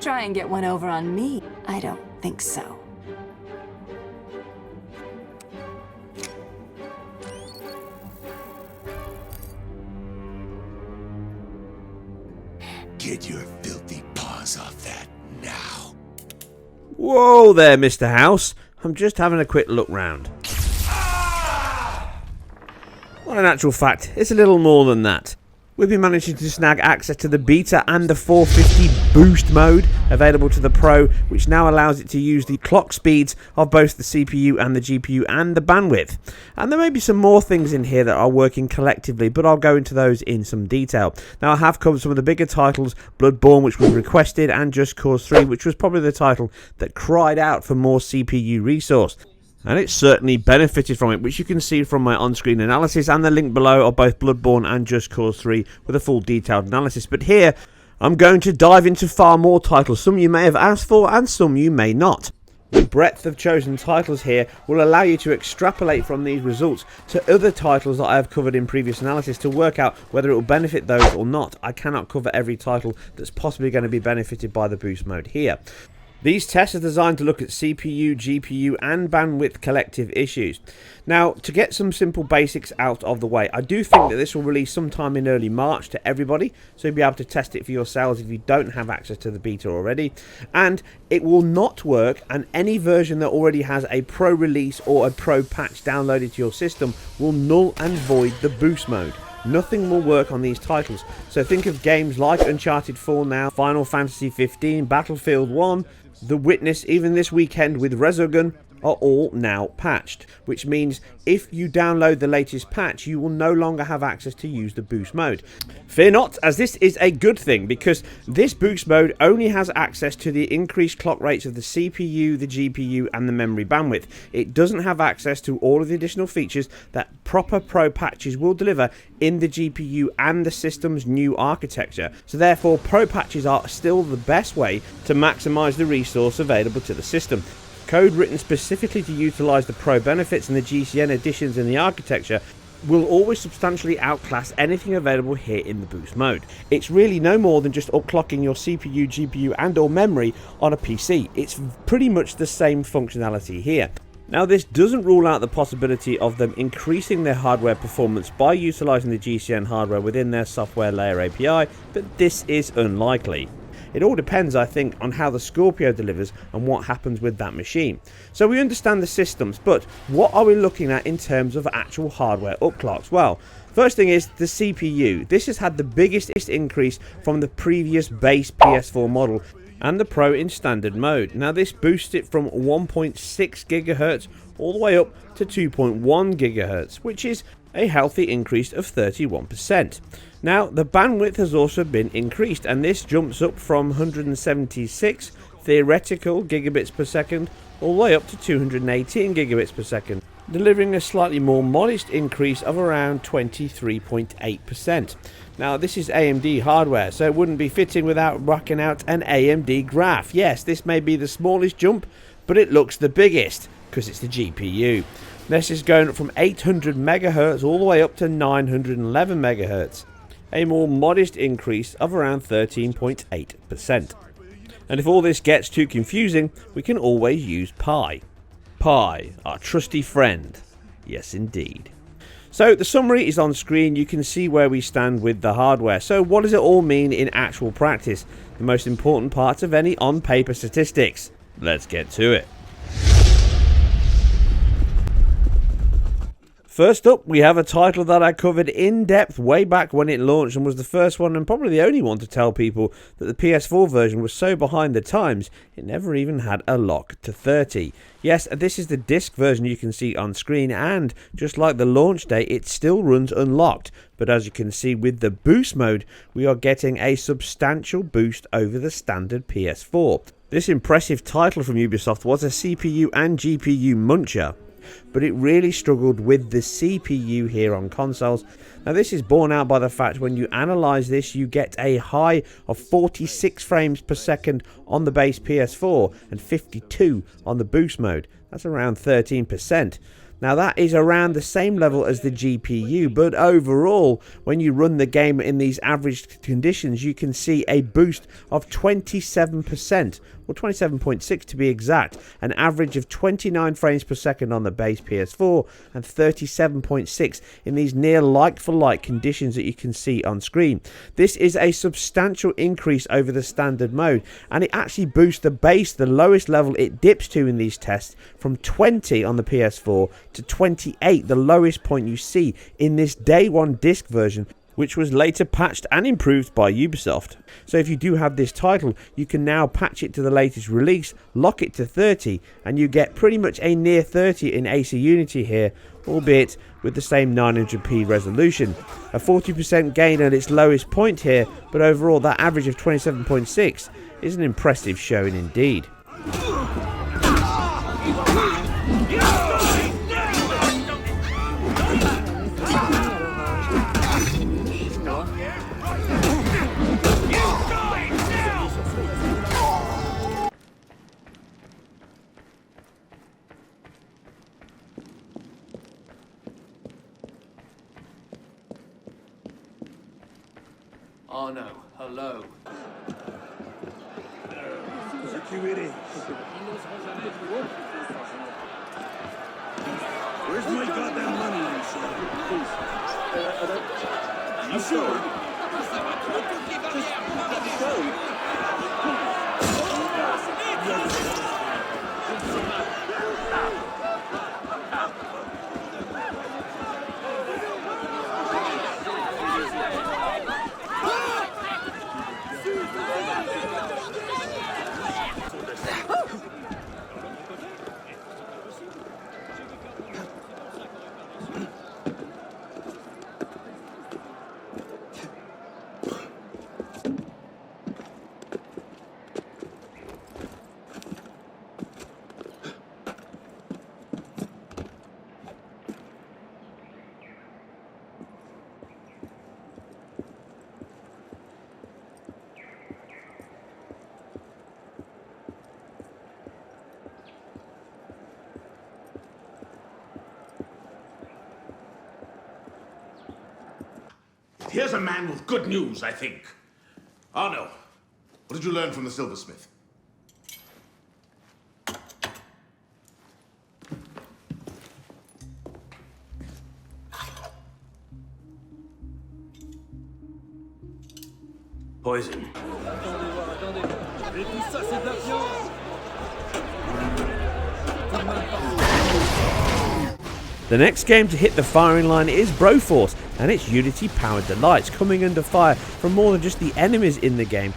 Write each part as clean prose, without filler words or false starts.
Try and get one over on me. I don't think so. Get your filthy paws off that now. Whoa there, Mr. House. I'm just having a quick look round. Well, in actual fact, it's a little more than that. We've been managing to snag access to the beta and the 450 Boost Mode available to the Pro, which now allows it to use the clock speeds of both the CPU and the GPU and the bandwidth. And there may be some more things in here that are working collectively, but I'll go into those in some detail. Now, I have covered some of the bigger titles, Bloodborne, which was requested, and Just Cause 3, which was probably the title that cried out for more CPU resource. And it certainly benefited from it, which you can see from my on-screen analysis and the link below of both Bloodborne and Just Cause 3 with a full detailed analysis. But here, I'm going to dive into far more titles, some you may have asked for and some you may not. The breadth of chosen titles here will allow you to extrapolate from these results to other titles that I have covered in previous analysis to work out whether it will benefit those or not. I cannot cover every title that's possibly going to be benefited by the boost mode here. These tests are designed to look at CPU, GPU and bandwidth collective issues. Now, to get some simple basics out of the way, I do think that this will release sometime in early March to everybody, so you'll be able to test it for yourselves if you don't have access to the beta already. And it will not work, and any version that already has a Pro release or a Pro patch downloaded to your system will null and void the boost mode. Nothing will work on these titles, so think of games like Uncharted 4 now, Final Fantasy 15, Battlefield 1, The Witness, even this weekend with Resogun, are all now patched, which means if you download the latest patch, you will no longer have access to use the boost mode. Fear not, as this is a good thing, because this boost mode only has access to the increased clock rates of the CPU, the GPU and the memory bandwidth. It doesn't have access to all of the additional features that proper Pro patches will deliver in the GPU and the system's new architecture. So therefore, Pro patches are still the best way to maximize the resource available to the system. Code written specifically to utilise the Pro benefits and the GCN additions in the architecture will always substantially outclass anything available here in the boost mode. It's really no more than just upclocking your CPU, GPU and or memory on a PC. It's pretty much the same functionality here. Now, this doesn't rule out the possibility of them increasing their hardware performance by utilising the GCN hardware within their software layer API, but this is unlikely. It all depends, I think, on how the Scorpio delivers and what happens with that machine. So we understand the systems, but what are we looking at in terms of actual hardware upclocks? Well, first thing is the CPU. This has had the biggest increase from the previous base PS4 model and the Pro in standard mode. Now this boosts it from 1.6 GHz all the way up to 2.1 GHz, which is a healthy increase of 31%. Now the bandwidth has also been increased, and this jumps up from 176 theoretical gigabits per second all the way up to 218 gigabits per second, delivering a slightly more modest increase of around 23.8%. Now this is AMD hardware, so it wouldn't be fitting without rocking out an AMD graph. Yes, this may be the smallest jump, but it looks the biggest because it's the GPU. This is going up from 800 MHz all the way up to 911 MHz, a more modest increase of around 13.8%. And if all this gets too confusing, we can always use Pi. Pi, our trusty friend. Yes, indeed. So the summary is on screen. You can see where we stand with the hardware. So what does it all mean in actual practice? The most important parts of any on-paper statistics. Let's get to it. First up, we have a title that I covered in depth way back when it launched and was the first one and probably the only one to tell people that the PS4 version was so behind the times it never even had a lock to 30. Yes, this is the disc version you can see on screen, and just like the launch day, it still runs unlocked. But as you can see with the boost mode, we are getting a substantial boost over the standard PS4. This impressive title from Ubisoft was a CPU and GPU muncher, but it really struggled with the CPU here on consoles. Now this is borne out by the fact when you analyse this, you get a high of 46 frames per second on the base PS4 and 52 on the boost mode. That's around 13%. Now that is around the same level as the GPU, but overall, when you run the game in these average conditions, you can see a boost of 27%, or 27.6 to be exact, an average of 29 frames per second on the base PS4 and 37.6 in these near like-for-like conditions that you can see on screen. This is a substantial increase over the standard mode, and it actually boosts the base, the lowest level it dips to in these tests, from 20 on the PS4 to 28, the lowest point you see in this day one disc version, which was later patched and improved by Ubisoft. So if you do have this title, you can now patch it to the latest release, lock it to 30, and you get pretty much a near 30 in AC Unity here, albeit with the same 900p resolution. A 40% gain at its lowest point here, but overall that average of 27.6 is an impressive showing indeed. Oh no, hello. Security. Where's my goddamn money, you son? You sure? Here's a man with good news, I think. Arno, what did you learn from the silversmith? Poison. The next game to hit the firing line is Broforce, and its Unity-powered delights, coming under fire from more than just the enemies in the game.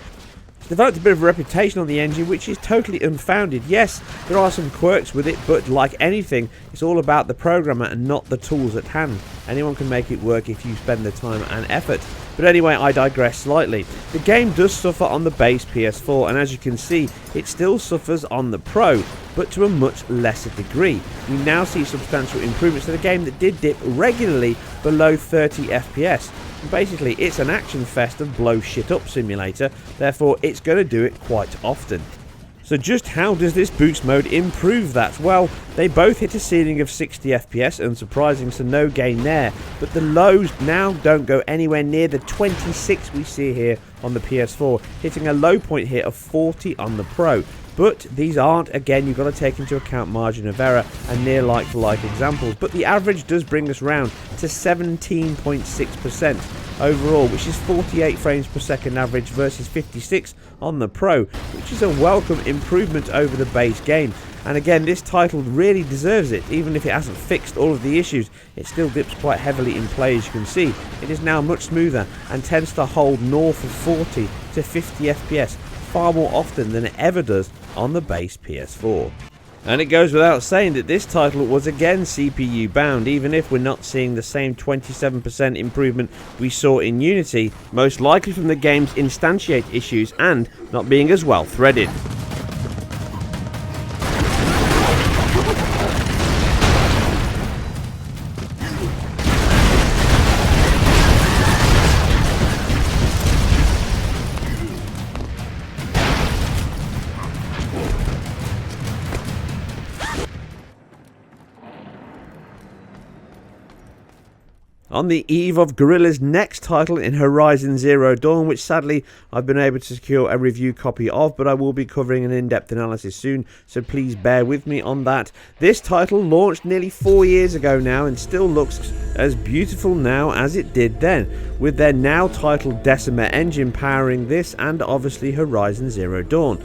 It's developed a bit of a reputation on the engine, which is totally unfounded. Yes, there are some quirks with it, but like anything, it's all about the programmer and not the tools at hand. Anyone can make it work if you spend the time and effort. But anyway, I digress slightly. The game does suffer on the base PS4, and as you can see, it still suffers on the Pro, but to a much lesser degree. We now see substantial improvements to the game that did dip regularly below 30 FPS. Basically, it's an action fest of blow shit up simulator, therefore it's going to do it quite often. So just how does this boost mode improve that? Well, they both hit a ceiling of 60 FPS, unsurprising, so no gain there, but the lows now don't go anywhere near the 26 we see here on the PS4, hitting a low point here of 40 on the Pro. But these aren't, again, you've got to take into account margin of error and near like-for-like examples, but the average does bring us round to 17.6% overall, which is 48 frames per second average versus 56 on the Pro, which is a welcome improvement over the base game. And again, this title really deserves it. Even if it hasn't fixed all of the issues, it still dips quite heavily in play, as you can see. It is now much smoother and tends to hold north of 40 to 50 FPS far more often than it ever does on the base PS4. And it goes without saying that this title was again CPU bound, even if we're not seeing the same 27% improvement we saw in Unity, most likely from the game's instantiate issues and not being as well threaded. on the eve of Guerrilla's next title in Horizon Zero Dawn, which sadly I've been able to secure a review copy of, but I will be covering an in-depth analysis soon, so please bear with me on that. This title launched nearly 4 years ago now and still looks as beautiful now as it did then, with their now titled Decima engine powering this and obviously Horizon Zero Dawn.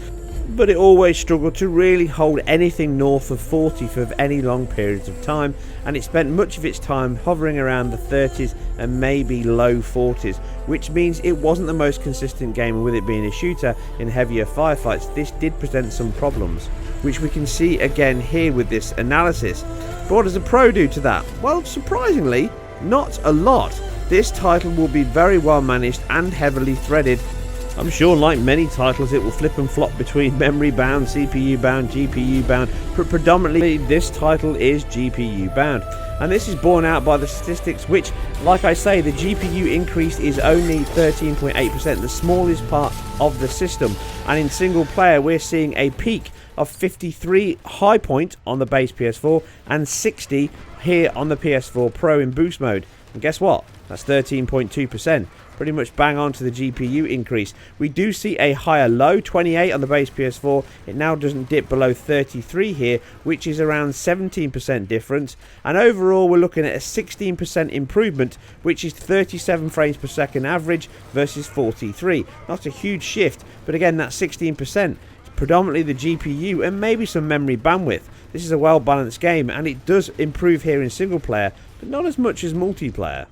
But it always struggled to really hold anything north of 40 for any long periods of time, and it spent much of its time hovering around the 30s and maybe low 40s, which means it wasn't the most consistent game, and with it being a shooter in heavier firefights, this did present some problems, which we can see again here with this analysis. But what does a pro do to that? Well, surprisingly, not a lot. This title will be very well managed and heavily threaded. I'm sure like many titles it will flip and flop between memory bound, CPU bound, GPU bound, but predominantly this title is GPU bound. And this is borne out by the statistics, which, like I say, the GPU increase is only 13.8%, the smallest part of the system. And in single player we're seeing a peak of 53 high point on the base PS4 and 60 here on the PS4 Pro in boost mode. And guess what? That's 13.2%. Pretty much bang on to the GPU increase. We do see a higher low, 28 on the base PS4. It now doesn't dip below 33 here, which is around 17% difference. And overall, we're looking at a 16% improvement, which is 37 frames per second average versus 43. Not a huge shift, but again, that 16%. Predominantly the GPU and maybe some memory bandwidth. This is a well balanced game and it does improve here in single player, but not as much as multiplayer.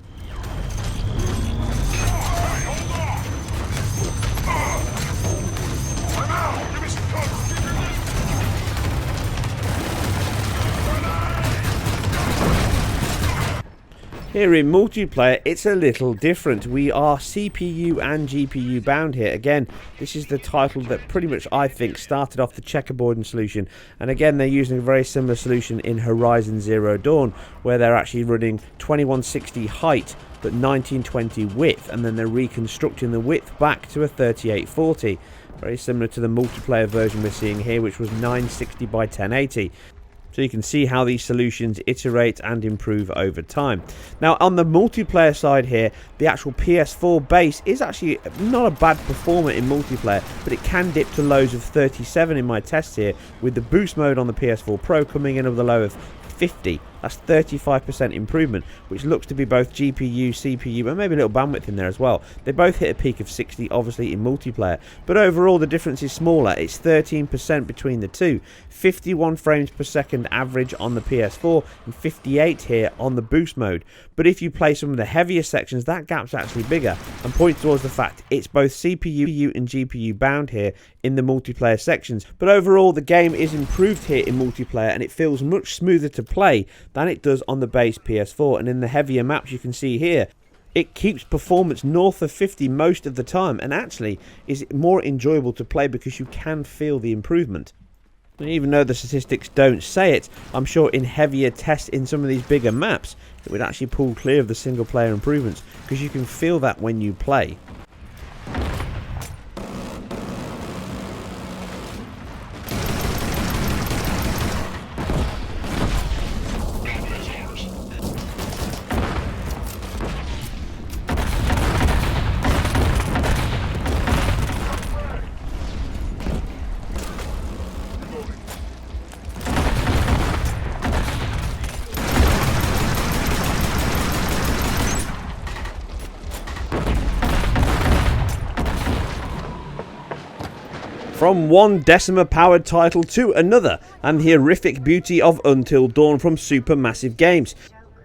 Here in multiplayer, it's a little different. We are CPU and GPU bound here. Again, this is the title that pretty much, I think, started off the checkerboarding solution. And again, they're using a very similar solution in Horizon Zero Dawn, where they're actually running 2160 height, but 1920 width. And then they're reconstructing the width back to a 3840. Very similar to the multiplayer version we're seeing here, which was 960 by 1080. So you can see how these solutions iterate and improve over time. Now on the multiplayer side here, the actual PS4 base is actually not a bad performer in multiplayer, but it can dip to lows of 37 in my tests here, with the boost mode on the PS4 Pro coming in with a low of 50. That's 35% improvement, which looks to be both GPU, CPU, and maybe a little bandwidth in there as well. They both hit a peak of 60, obviously, in multiplayer. But overall, the difference is smaller. It's 13% between the two. 51 frames per second average on the PS4, and 58 here on the boost mode. But if you play some of the heavier sections, that gap's actually bigger, and points towards the fact it's both CPU and GPU bound here in the multiplayer sections. But overall, the game is improved here in multiplayer, and it feels much smoother to play than it does on the base PS4. And in the heavier maps you can see here, it keeps performance north of 50 most of the time, and actually is more enjoyable to play because you can feel the improvement. And even though the statistics don't say it, I'm sure in heavier tests in some of these bigger maps it would actually pull clear of the single player improvements, because you can feel that when you play. From one Decima-powered title to another, and the horrific beauty of Until Dawn from Supermassive Games.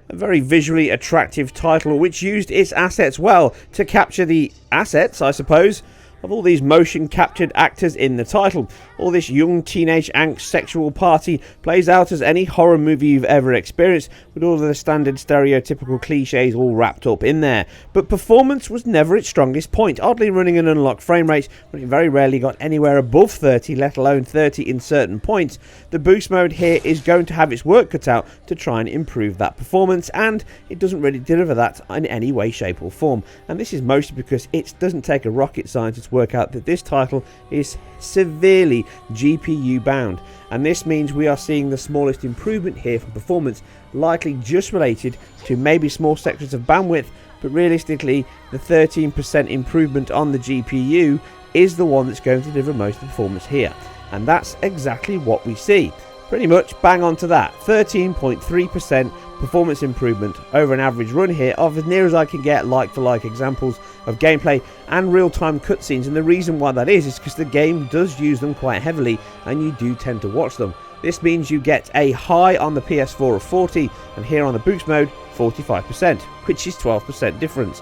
A very visually attractive title which used its assets well to capture the assets, I suppose, of all these motion captured actors in the title. All this young teenage angst sexual party plays out as any horror movie you've ever experienced, with all of the standard stereotypical cliches all wrapped up in there. But performance was never its strongest point, oddly running an unlocked frame rate when it very rarely got anywhere above 30, let alone 30 in certain points. The boost mode here is going to have its work cut out to try and improve that performance, and it doesn't really deliver that in any way, shape or form. And this is mostly because it doesn't take a rocket scientist work out that this title is severely GPU bound, and this means we are seeing the smallest improvement here for performance, likely just related to maybe small sections of bandwidth, but realistically the 13% improvement on the GPU is the one that's going to deliver most of the performance here, and that's exactly what we see. Pretty much bang on to that, 13.3% performance improvement over an average run here of as near as I can get like for like examples of gameplay and real-time cutscenes, and the reason why that is because the game does use them quite heavily and you do tend to watch them. This means you get a high on the PS4 of 40 and here on the boost mode 45%, which is 12% difference,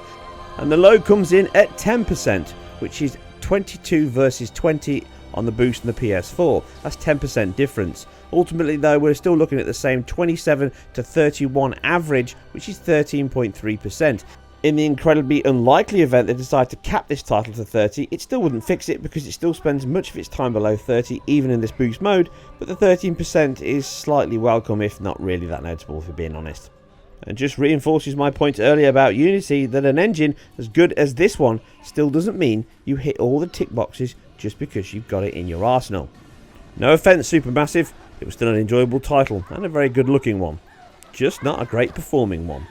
and the low comes in at 10%, which is 22 versus 20 on the boost and the PS4. That's 10% difference. Ultimately though, we're still looking at the same 27 to 31 average, which is 13.3%. In the incredibly unlikely event they decide to cap this title to 30, it still wouldn't fix it because it still spends much of its time below 30 even in this boost mode, but the 13% is slightly welcome, if not really that noticeable, if we're being honest. And just reinforces my point earlier about Unity, that an engine as good as this one still doesn't mean you hit all the tick boxes just because you've got it in your arsenal. No offense, Supermassive, it was still an enjoyable title and a very good looking one, just not a great performing one.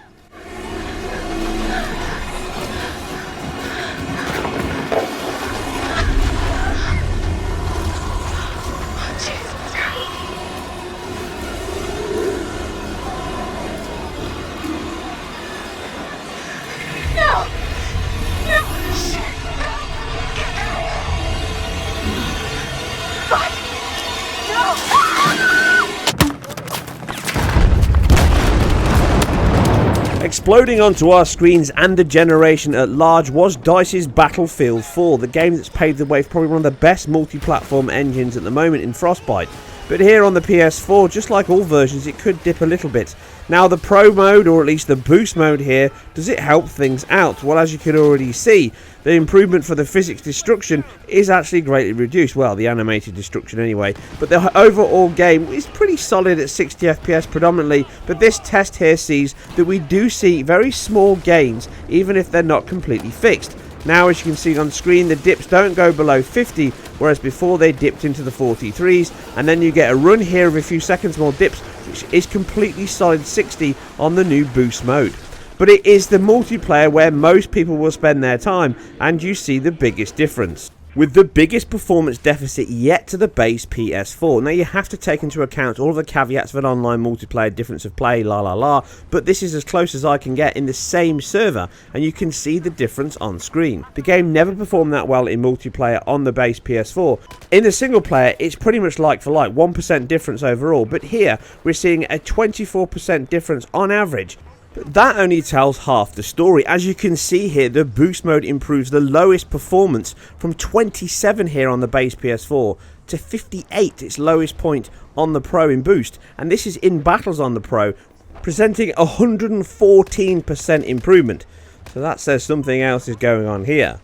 Exploding onto our screens and the generation at large was DICE's Battlefield 4, the game that's paved the way for probably one of the best multi-platform engines at the moment in Frostbite. But here on the PS4, just like all versions, it could dip a little bit. Now the Pro mode, or at least the Boost mode here, does it help things out? Well, as you can already see, the improvement for the physics destruction is actually greatly reduced. Well, the animated destruction anyway. But the overall game is pretty solid at 60 FPS predominantly, but this test here sees that we do see very small gains, even if they're not completely fixed. Now, as you can see on screen, the dips don't go below 50, whereas before they dipped into the 43s, and then you get a run here of a few seconds more dips, which is completely solid 60 on the new boost mode. But it is the multiplayer where most people will spend their time, and you see the biggest difference, with the biggest performance deficit yet to the base PS4. Now, you have to take into account all of the caveats of an online multiplayer, difference of play, but this is as close as I can get in the same server, and you can see the difference on screen. The game never performed that well in multiplayer on the base PS4. In the single player, it's pretty much like for like, 1% difference overall, but here we're seeing a 24% difference on average. But that only tells half the story. As you can see here, the boost mode improves the lowest performance from 27 here on the base PS4 to 58, its lowest point on the Pro in boost. And this is in battles on the Pro, presenting 114% improvement. So that says something else is going on here.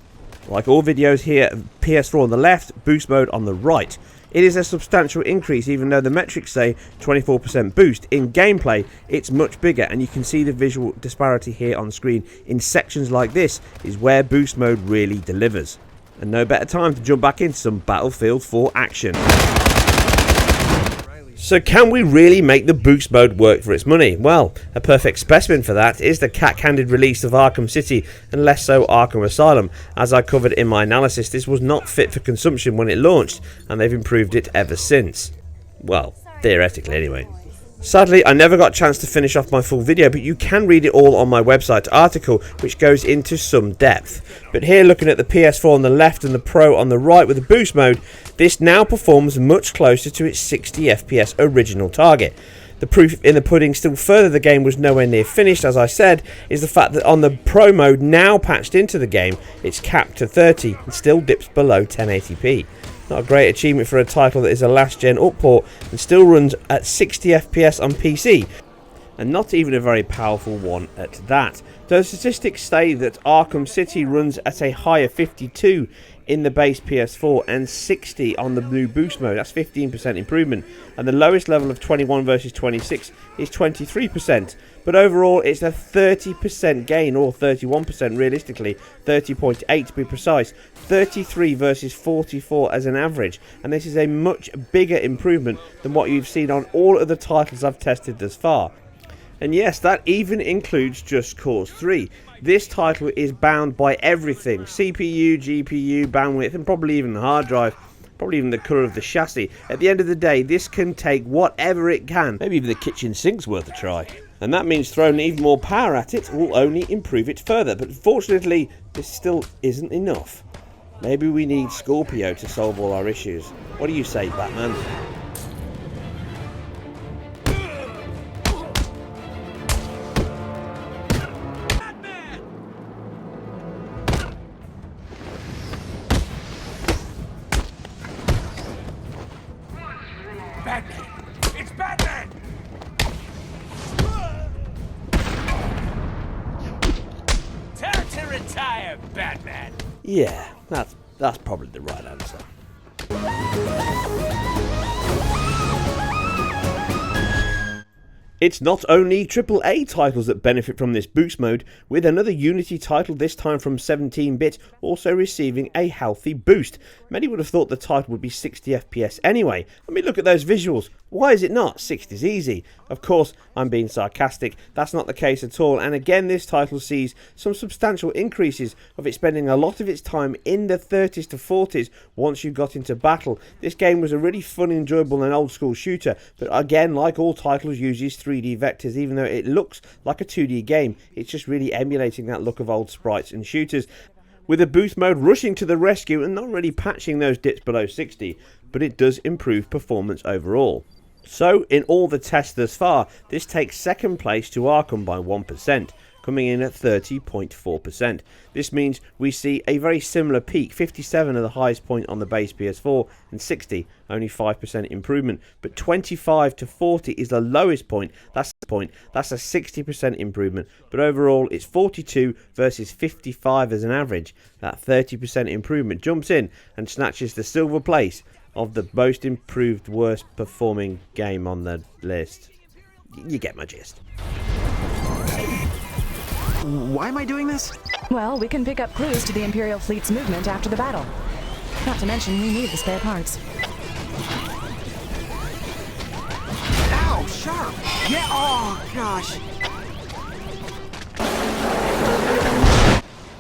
Like all videos here, PS4 on the left, boost mode on the right. It is a substantial increase, even though the metrics say 24% boost. In gameplay, it's much bigger, and you can see the visual disparity here on screen. In sections like this is where boost mode really delivers. And no better time to jump back into some Battlefield 4 action. So can we really make the boost mode work for its money? Well, a perfect specimen for that is the cat-handed release of Arkham City, and less so Arkham Asylum. As I covered in my analysis, this was not fit for consumption when it launched, and they've improved it ever since. Well, theoretically anyway. Sadly, I never got a chance to finish off my full video, but you can read it all on my website article, which goes into some depth. But here, looking at the PS4 on the left and the Pro on the right with the boost mode, this now performs much closer to its 60 FPS original target. The proof in the pudding, still further the game was nowhere near finished, as I said, is the fact that on the Pro mode now patched into the game, it's capped to 30 and still dips below 1080p. Not a great achievement for a title that is a last-gen upport and still runs at 60 FPS on PC, and not even a very powerful one at that. Though statistics say that Arkham City runs at a higher 52 in the base PS4 and 60 on the new boost mode. That's 15% improvement. And the lowest level of 21 versus 26 is 23%. But overall, it's a 30% gain, or 31% realistically, 30.8 to be precise, 33 versus 44 as an average. And this is a much bigger improvement than what you've seen on all of the titles I've tested thus far. And yes, that even includes Just Cause 3. This title is bound by everything: CPU, GPU, bandwidth, and probably even the hard drive, probably even the colour of the chassis. At the end of the day, this can take whatever it can. Maybe even the kitchen sink's worth a try. And that means throwing even more power at it will only improve it further. But fortunately, this still isn't enough. Maybe we need Scorpio to solve all our issues. What do you say, Batman? Batman! It's Batman! Time to retire, Batman! Yeah, that's probably the right answer. It's not only AAA titles that benefit from this boost mode, with another Unity title, this time from 17-bit, also receiving a healthy boost. Many would have thought the title would be 60 FPS anyway. I mean, look at those visuals. Why is it not? 60 is easy. Of course, I'm being sarcastic. That's not the case at all. And again, this title sees some substantial increases of it spending a lot of its time in the 30s to 40s once you got into battle. This game was a really fun, enjoyable and old school shooter, but again, like all titles, uses 3D vectors. Even though it looks like a 2D game, it's just really emulating that look of old sprites and shooters, with a boost mode rushing to the rescue and not really patching those dips below 60, but it does improve performance overall. So, in all the tests thus far, this takes second place to Arkham by 1%, coming in at 30.4%. This means we see a very similar peak, 57 at the highest point on the base PS4, and 60, only 5% improvement. But 25 to 40 is the lowest point. That's a 60% improvement. But overall, it's 42 versus 55 as an average. That 30% improvement jumps in and snatches the silver place of the most improved, worst performing game on the list. You get my gist. Why am I doing this? Well, we can pick up clues to the Imperial fleet's movement after the battle. Not to mention, we need the spare parts. Ow, sharp! Yeah, oh, gosh.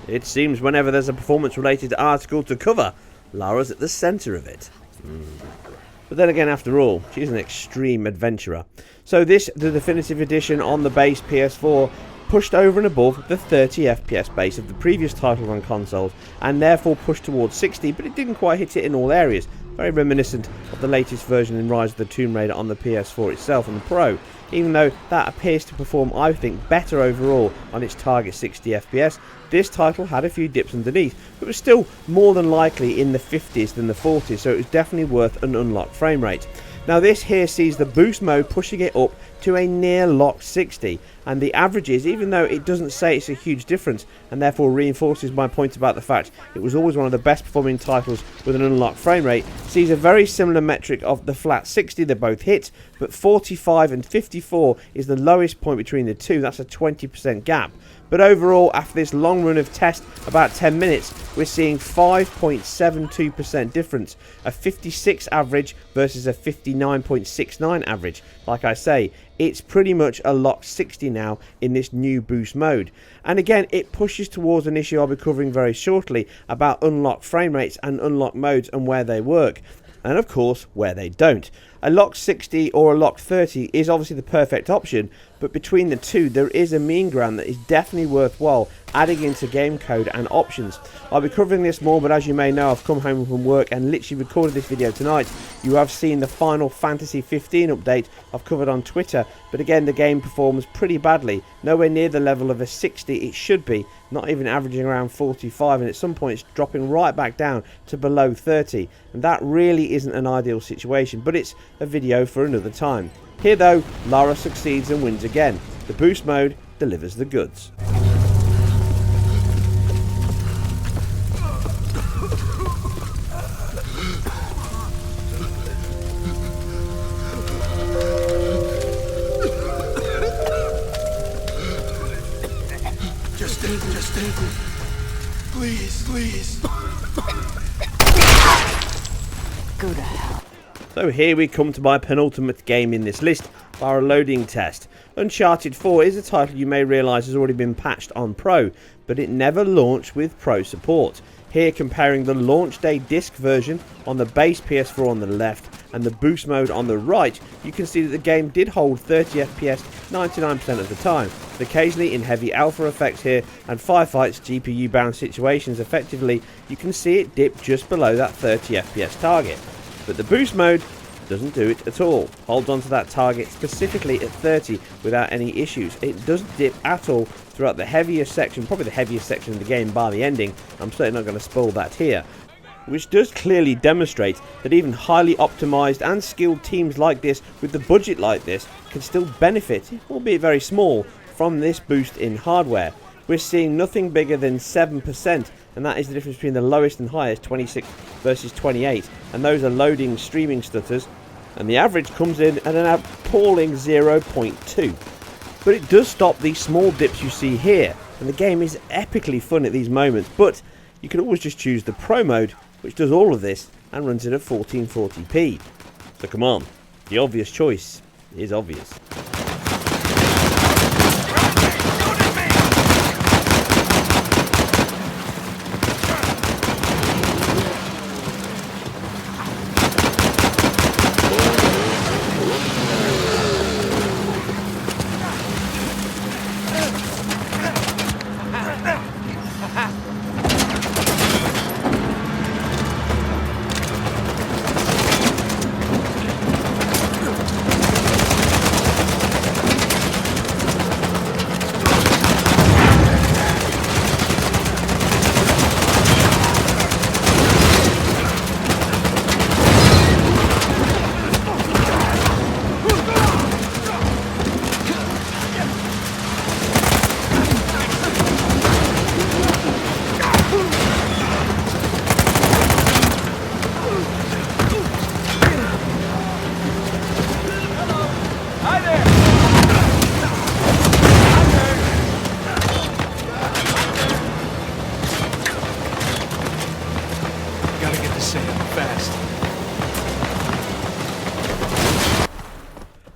It seems whenever there's a performance-related article to cover, Lara's at the centre of it. But then again, after all, she's an extreme adventurer. So this, the definitive edition on the base PS4, pushed over and above the 30 FPS base of the previous titles on consoles, and therefore pushed towards 60, but it didn't quite hit it in all areas. Very reminiscent of the latest version in Rise of the Tomb Raider on the PS4 itself and the Pro, even though that appears to perform, I think, better overall on its target 60 FPS. This title had a few dips underneath, but was still more than likely in the 50s than the 40s, so it was definitely worth an unlocked frame rate. Now this here sees the boost mode pushing it up to a near locked 60, and the averages, even though it doesn't say it's a huge difference, and therefore reinforces my point about the fact it was always one of the best performing titles with an unlocked frame rate, sees a very similar metric of the flat 60 they both hit, but 45 and 54 is the lowest point between the two. That's a 20% gap. But overall, after this long run of test, about 10 minutes, we're seeing 5.72% difference. A 56 average versus a 59.69 average. Like I say, it's pretty much a locked 60 now in this new boost mode. And again, it pushes towards an issue I'll be covering very shortly about unlocked frame rates and unlocked modes and where they work. And of course, where they don't. A locked 60 or a locked 30 is obviously the perfect option, but between the two there is a mean ground that is definitely worthwhile adding into game code and options. I'll be covering this more, but as you may know, I've come home from work and literally recorded this video tonight. You have seen the Final Fantasy 15 update I've covered on Twitter, but again the game performs pretty badly, nowhere near the level of a 60 it should be, not even averaging around 45, and at some point it's dropping right back down to below 30, and that really isn't an ideal situation, but it's a video for another time. Here though, Lara succeeds and wins again. The boost mode delivers the goods. Please, please. Go to hell. So here we come to my penultimate game in this list, our loading test. Uncharted 4 is a title you may realise has already been patched on Pro, but it never launched with Pro support. Here, comparing the launch day disc version on the base PS4 on the left and the boost mode on the right, you can see that the game did hold 30 FPS 99% of the time, but occasionally in heavy alpha effects here and firefights GPU bound situations effectively, you can see it dip just below that 30 FPS target. But the boost mode doesn't do it at all, holds onto that target specifically at 30 without any issues. It doesn't dip at all throughout the heaviest section, probably the heaviest section of the game bar the ending. I'm certainly not going to spoil that here, which does clearly demonstrate that even highly optimized and skilled teams like this with the budget like this can still benefit, albeit very small, from this boost in hardware. We're seeing nothing bigger than 7%, and that is the difference between the lowest and highest, 26 versus 28, and those are loading streaming stutters, and the average comes in at an appalling 0.2. But it does stop these small dips you see here, and the game is epically fun at these moments, but you can always just choose the Pro mode, which does all of this and runs it at 1440p. So come on, the obvious choice is obvious.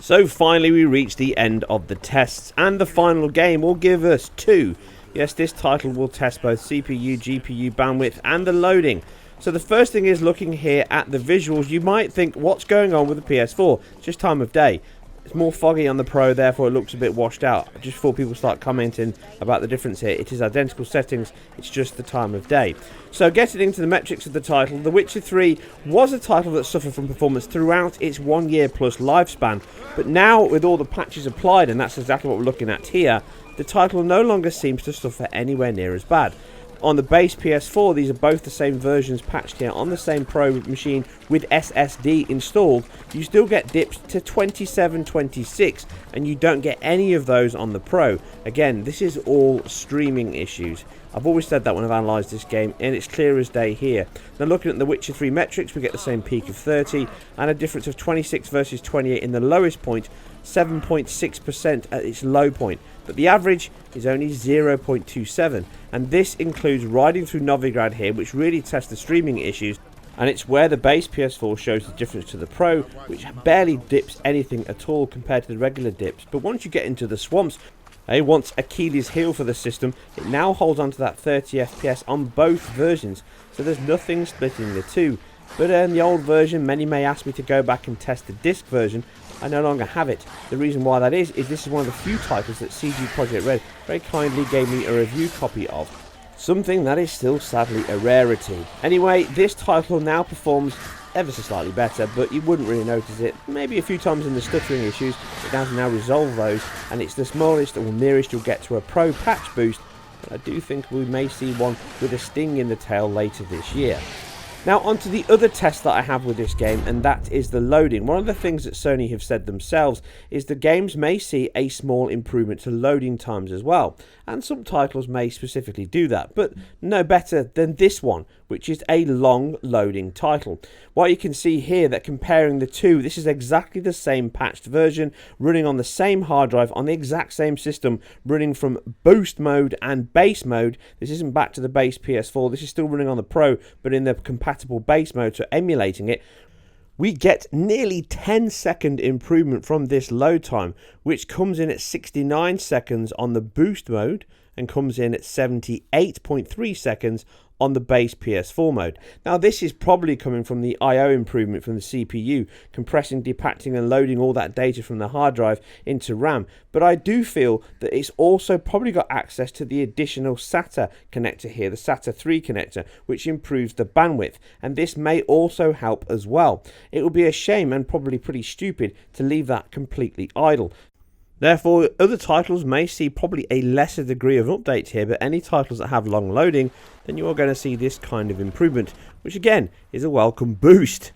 So finally we reach the end of the tests, and the final game will give us 2. Yes, this title will test both CPU, GPU bandwidth and the loading. So the first thing is looking here at the visuals. You might think, what's going on with the PS4? It's just time of day. It's more foggy on the Pro, therefore it looks a bit washed out. Just before people start commenting about the difference here, it is identical settings, it's just the time of day. So getting into the metrics of the title, The Witcher 3 was a title that suffered from performance throughout its 1 year plus lifespan, but now with all the patches applied, and that's exactly what we're looking at here, the title no longer seems to suffer anywhere near as bad. On the base PS4, these are both the same versions patched here on the same Pro machine with SSD installed. You still get dips to 27-26, and you don't get any of those on the Pro. Again, this is all streaming issues. I've always said that when I've analysed this game, and it's clear as day here. Now looking at the Witcher 3 metrics, we get the same peak of 30, and a difference of 26 versus 28 in the lowest point, 7.6% at its low point. But the average is only 0.27, and this includes riding through Novigrad here, which really tests the streaming issues, and it's where the base PS4 shows the difference to the Pro, which barely dips anything at all compared to the regular dips. But once you get into the swamps, once Achilles' heel for the system, it now holds on to that 30 FPS on both versions, so there's nothing splitting the two. But in the old version, many may ask me to go back and test the disc version. I no longer have it. The reason why that is this is one of the few titles that CG Projekt Red very kindly gave me a review copy of. Something that is still sadly a rarity. Anyway, this title now performs ever so slightly better, but you wouldn't really notice it. Maybe a few times in the stuttering issues, it has now resolved those, and it's the smallest or nearest you'll get to a Pro patch boost, but I do think we may see one with a sting in the tail later this year. Now onto the other test that I have with this game, and that is the loading. One of the things that Sony have said themselves is the games may see a small improvement to loading times as well, and some titles may specifically do that, but no better than this one, which is a long loading title. What you can see here, that comparing the two, this is exactly the same patched version, running on the same hard drive, on the exact same system, running from boost mode and base mode. This isn't back to the base PS4, this is still running on the Pro, but in the compatible base mode, so emulating it. We get nearly 10-second improvement from this load time, which comes in at 69 seconds on the boost mode and comes in at 78.3 seconds on the base PS4 mode. Now this is probably coming from the I/O improvement from the CPU, compressing, depacking and loading all that data from the hard drive into RAM, but I do feel that it's also probably got access to the additional SATA connector here, the SATA 3 connector, which improves the bandwidth, and this may also help as well. It would be a shame and probably pretty stupid to leave that completely idle. Therefore, other titles may see probably a lesser degree of updates here, but any titles that have long loading, then you are going to see this kind of improvement, which again is a welcome boost.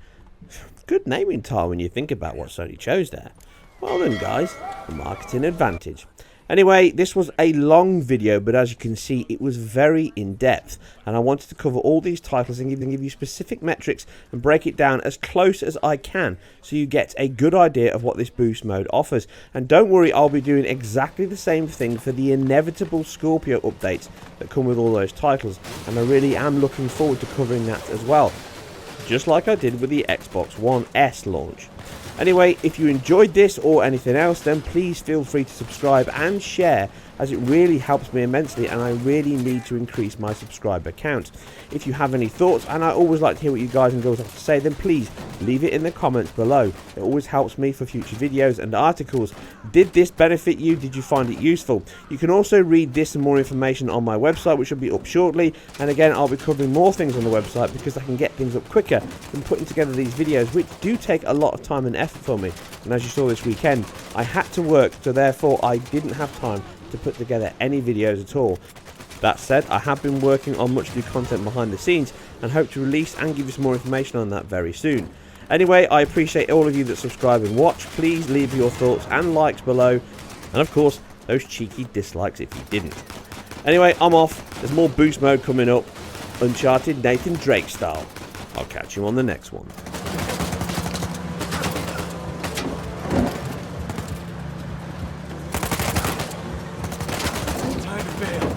Good naming time when you think about what Sony chose there. Well done guys, the marketing advantage. Anyway, this was a long video, but as you can see, it was very in-depth, and I wanted to cover all these titles and give you specific metrics and break it down as close as I can, so you get a good idea of what this boost mode offers. And don't worry, I'll be doing exactly the same thing for the inevitable Scorpio updates that come with all those titles, and I really am looking forward to covering that as well, just like I did with the Xbox One S launch. Anyway, if you enjoyed this or anything else, then please feel free to subscribe and share, as it really helps me immensely and I really need to increase my subscriber count. If you have any thoughts, and I always like to hear what you guys and girls have to say, then please leave it in the comments below. It always helps me for future videos and articles. Did this benefit you? Did you find it useful? You can also read this and more information on my website, which will be up shortly, and again I'll be covering more things on the website because I can get things up quicker than putting together these videos, which do take a lot of time and effort for me. And as you saw this weekend, I had to work, so therefore I didn't have time to put together any videos at all. That said, I have been working on much new content behind the scenes and hope to release and give you some more information on that very soon. Anyway, I appreciate all of you that subscribe and watch. Please leave your thoughts and likes below, and of course those cheeky dislikes if you didn't. Anyway, I'm off. There's more boost mode coming up, Uncharted Nathan Drake style. I'll catch you on the next one. Time to bail.